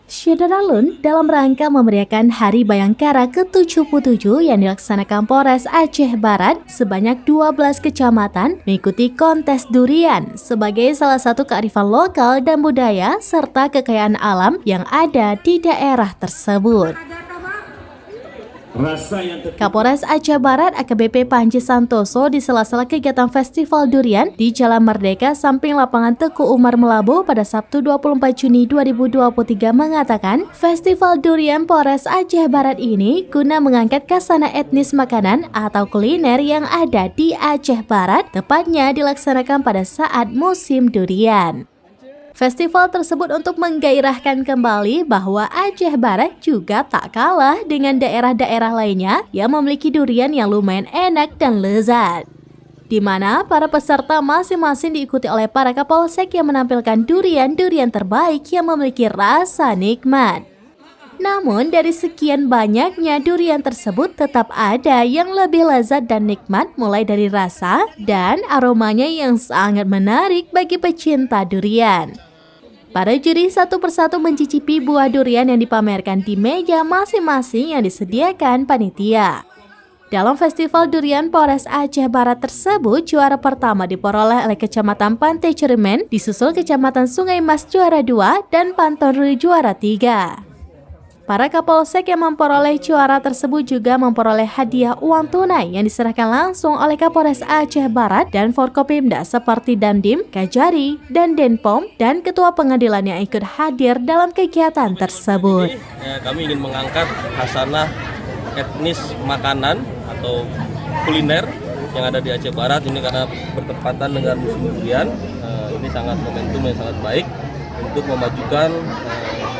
Syederalun dalam rangka memeriahkan Hari Bayangkara ke-77 yang dilaksanakan Polres Aceh Barat, sebanyak 12 kecamatan mengikuti kontes durian sebagai salah satu kearifan lokal dan budaya serta kekayaan alam yang ada di daerah tersebut. Kapolres Aceh Barat AKBP Panji Santoso di sela-sela kegiatan Festival Durian di Jalan Merdeka samping lapangan Teguh Umar Melabu pada Sabtu 24 Juni 2023 mengatakan, Festival Durian Polres Aceh Barat ini guna mengangkat khasana etnis makanan atau kuliner yang ada di Aceh Barat, tepatnya dilaksanakan pada saat musim durian. Festival tersebut untuk menggairahkan kembali bahwa Aceh Barat juga tak kalah dengan daerah-daerah lainnya yang memiliki durian yang lumayan enak dan lezat, di mana para peserta masing-masing diikuti oleh para kapolsek yang menampilkan durian-durian terbaik yang memiliki rasa nikmat. Namun dari sekian banyaknya durian tersebut tetap ada yang lebih lezat dan nikmat, mulai dari rasa dan aromanya yang sangat menarik bagi pecinta durian. Para juri satu persatu mencicipi buah durian yang dipamerkan di meja masing-masing yang disediakan panitia. Dalam Festival Durian Polres Aceh Barat tersebut, juara pertama diperoleh oleh Kecamatan Pantai Cermin, disusul Kecamatan Sungai Mas juara 2 dan Pantonru juara 3. Para kapolsek yang memperoleh juara tersebut juga memperoleh hadiah uang tunai yang diserahkan langsung oleh Kapolres Aceh Barat dan Forkopimda seperti Dandim, Kajari, dan Denpom, dan Ketua Pengadilan yang ikut hadir dalam kegiatan tersebut. Kami ingin mengangkat khasanah etnis makanan atau kuliner yang ada di Aceh Barat ini karena bertepatan dengan musim durian. Ini sangat momentum yang sangat baik untuk memajukan,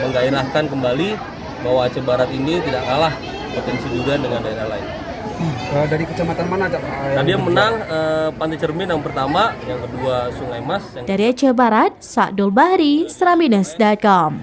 menggairahkan kembali bahwa Aceh Barat ini tidak kalah potensi durian dengan daerah lain. Dari kecamatan mana, Cak? Tadi yang menang Pantai Cermin yang pertama, yang kedua Sungai Mas. Dari Aceh Barat, Sa'dul Bahri, Serambinews.com.